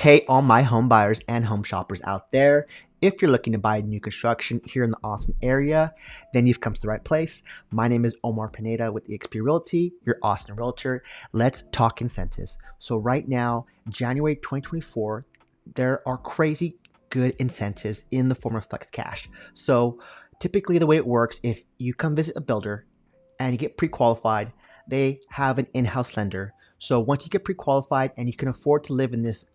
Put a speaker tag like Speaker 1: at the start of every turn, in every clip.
Speaker 1: Hey, all my home buyers and home shoppers out there. If you're looking to buy new construction here in the Austin area, then you've come to the right place. My name is Omar Pineda with eXp Realty, your Austin realtor. Let's talk incentives. So right now, January 2024, there are crazy good incentives in the form of flex cash. So typically the way it works, if you come visit a builder and you get pre-qualified, they have an in-house lender. So once you get pre-qualified and you can afford to live in this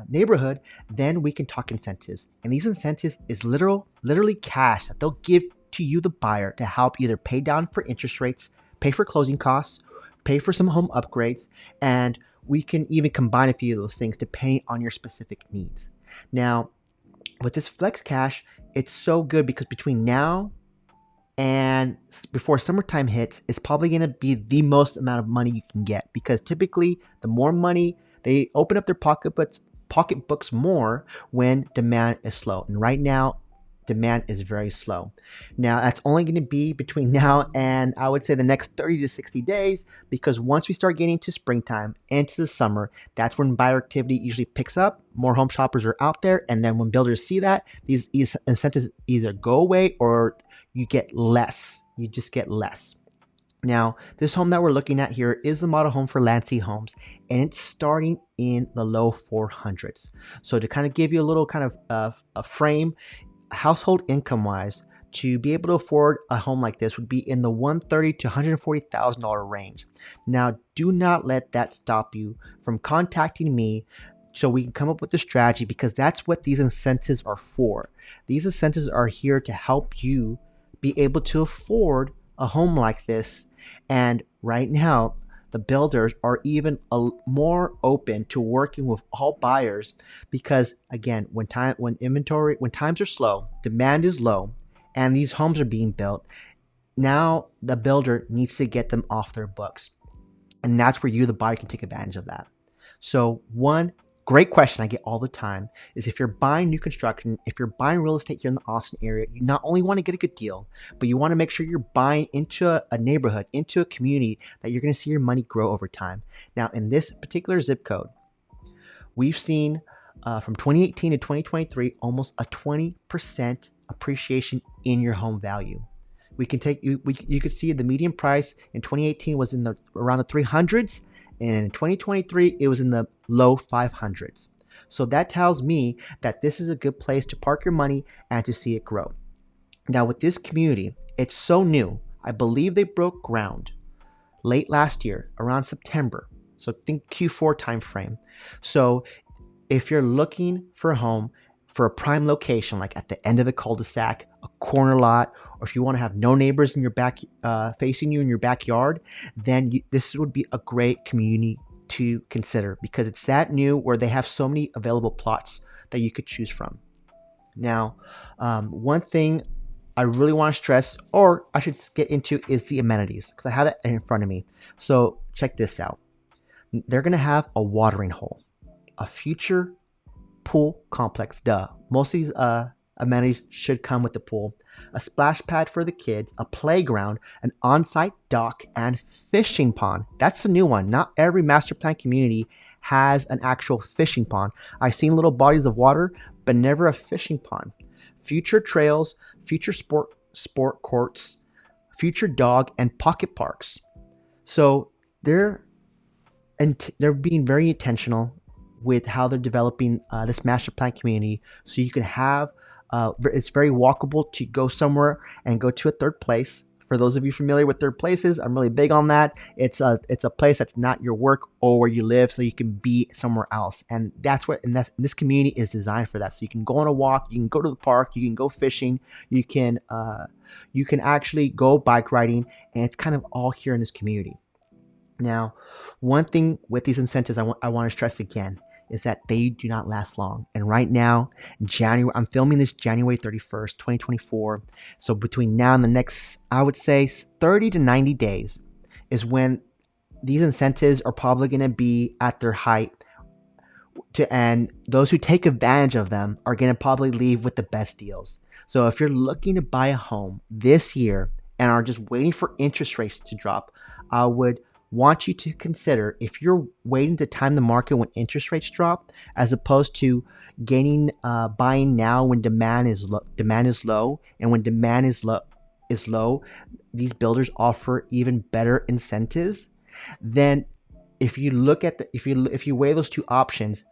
Speaker 1: neighborhood, then we can talk incentives. And these incentives is literally cash that they'll give to you, the buyer, to help either pay down for interest rates, pay for closing costs, pay for some home upgrades, and we can even combine a few of those things depending on your specific needs. Now, with this flex cash, it's so good because between now and before summertime hits, it's probably going to be the most amount of money you can get, because typically the more money, they open up their pocketbooks more when demand is slow. And right now, demand is very slow. Now, that's only going to be between now and I would say the next 30 to 60 days, because once we start getting to springtime and to the summer, that's when buyer activity usually picks up. More home shoppers are out there. And then when builders see that, these incentives either go away or you get less. You just get less. Now, this home that we're looking at here is the model home for Landsea Homes, and it's starting in the low 400s. So to kind of give you a little kind of a frame, household income wise, to be able to afford a home like this would be in the $130,000 to $140,000 range. Now, do not let that stop you from contacting me so we can come up with a strategy, because that's what these incentives are for. These incentives are here to help you be able to afford a home like this. And right now, the builders are even more open to working with all buyers, because again, when times are slow, demand is low, and these homes are being built, now the builder needs to get them off their books. And that's where you, the buyer, can take advantage of that. So one great question I get all the time is, if you're buying new construction, if you're buying real estate here in the Austin area, you not only want to get a good deal, but you want to make sure you're buying into a neighborhood, into a community that you're going to see your money grow over time. Now, in this particular zip code, we've seen from 2018 to 2023 almost a 20% appreciation in your home value. We can take you could see the median price in 2018 was in around the 300s. And in 2023, it was in the low 500s. So that tells me that this is a good place to park your money and to see it grow. Now, with this community, it's so new. I believe they broke ground late last year, around September. So think Q4 timeframe. So if you're looking for a home for a prime location, like at the end of a cul-de-sac, a corner lot, or if you want to have no neighbors in your back facing you in your backyard, then this would be a great community to consider, because it's that new where they have so many available plots that you could choose from. Now, one thing I really want to stress, or I should get into, is the amenities, because I have it in front of me. So check this out. They're going to have a watering hole, a future pool complex. Most of these amenities should come with the pool, a splash pad for the kids, a playground, an on-site dock, and fishing pond. That's a new one. Not every master plan community has an actual fishing pond. I've seen little bodies of water, but never a fishing pond. Future trails, future sport courts, future dog and pocket parks. So they're being very intentional with how they're developing this master plan community, so you can have it's very walkable to go somewhere and go to a third place. For those of you familiar with third places, I'm really big on that. It's a place that's not your work or where you live, so you can be somewhere else. And that's what this community is designed for that. So you can go on a walk, you can go to the park, you can go fishing, you can actually go bike riding, and it's kind of all here in this community. Now, one thing with these incentives I want to stress again is that they do not last long. And right now, I'm filming this January 31st, 2024. So between now and the next, I would say 30 to 90 days is when these incentives are probably going to be at their height. And those who take advantage of them are going to probably leave with the best deals. So if you're looking to buy a home this year and are just waiting for interest rates to drop, I would want you to consider, if you're waiting to time the market when interest rates drop, as opposed to buying now when demand is low, and when demand is low, these builders offer even better incentives. Then if you look at if you weigh those two options,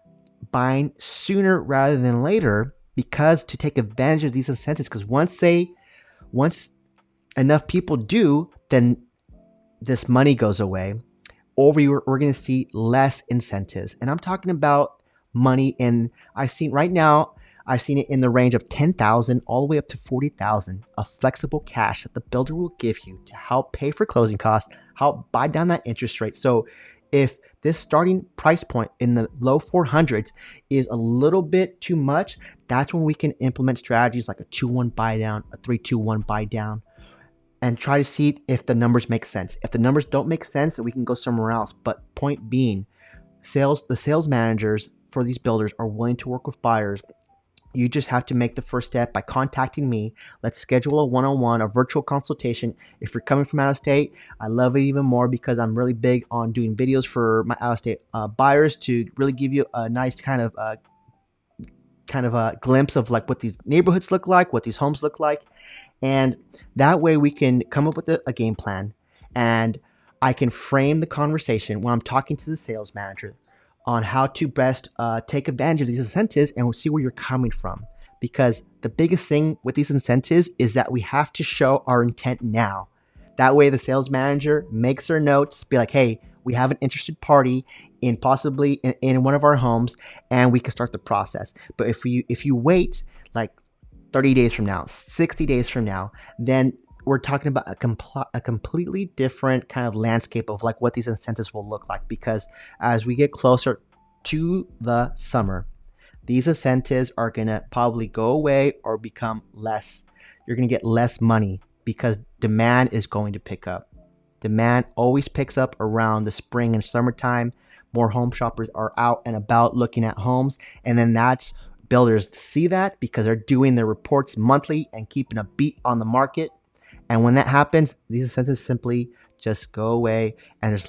Speaker 1: buying sooner rather than later, because to take advantage of these incentives, because once enough people do, then this money goes away, or we're going to see less incentives. And I'm talking about money I've seen it in the range of 10,000 all the way up to 40,000 of flexible cash that the builder will give you to help pay for closing costs, help buy down that interest rate. So if this starting price point in the low 400s is a little bit too much, that's when we can implement strategies like a 2-1 buy down, a 3-2-1 buy down, and try to see if the numbers make sense. If the numbers don't make sense, then we can go somewhere else. But point being, the sales managers for these builders are willing to work with buyers. You just have to make the first step by contacting me. Let's schedule a one-on-one, a virtual consultation. If you're coming from out of state, I love it even more because I'm really big on doing videos for my out of state buyers to really give you a nice kind of a glimpse of like what these neighborhoods look like, what these homes look like. And that way we can come up with a game plan, and I can frame the conversation when I'm talking to the sales manager on how to best take advantage of these incentives, and we'll see where you're coming from. Because the biggest thing with these incentives is that we have to show our intent now. That way the sales manager makes their notes, be like, hey, we have an interested party in possibly in one of our homes, and we can start the process. But if you wait like 30 days from now, 60 days from now, then we're talking about a completely different kind of landscape of like what these incentives will look like. Because as we get closer to the summer, these incentives are going to probably go away or become less. You're going to get less money because demand is going to pick up. Demand always picks up around the spring and summertime. More home shoppers are out and about looking at homes, and then that's builders see that because they're doing their reports monthly and keeping a beat on the market. And when that happens, these incentives simply just go away, and there's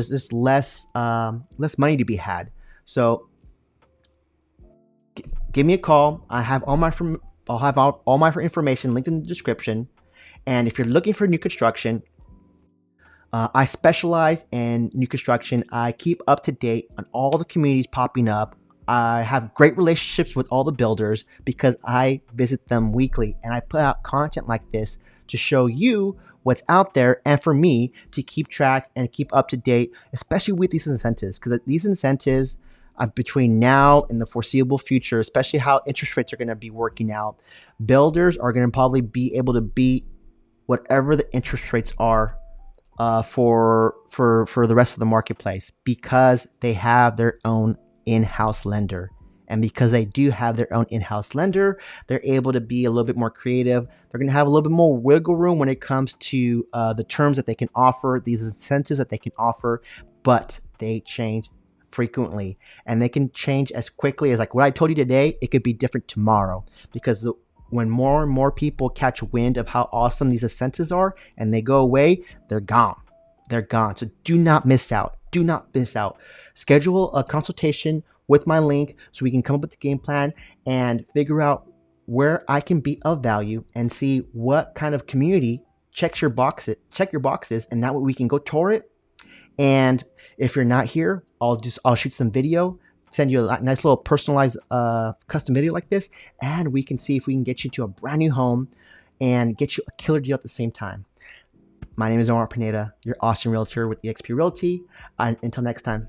Speaker 1: just less money to be had. So give me a call. I'll have all my information linked in the description. And if you're looking for new construction, I specialize in new construction. I keep up to date on all the communities popping up. I have great relationships with all the builders because I visit them weekly, and I put out content like this to show you what's out there, and for me to keep track and keep up to date, especially with these incentives. Because these incentives between now and the foreseeable future, especially how interest rates are going to be working out, builders are going to probably be able to beat whatever the interest rates are for the rest of the marketplace, because they have their own in-house lender. And because they do have their own in-house lender, they're able to be a little bit more creative. They're going to have a little bit more wiggle room when it comes to the terms that they can offer, these incentives that they can offer, but they change frequently, and they can change as quickly as like what I told you today. It could be different tomorrow, because when more and more people catch wind of how awesome these incentives are and they go away, they're gone. They're gone. So do not miss out. Do not miss out. Schedule a consultation with my link so we can come up with the game plan and figure out where I can be of value and see what kind of community check your boxes, and that way we can go tour it. And if you're not here, I'll shoot some video, send you a nice little personalized custom video like this, and we can see if we can get you to a brand new home and get you a killer deal at the same time. My name is Omar Pineda, your Austin realtor with eXp Realty. And until next time.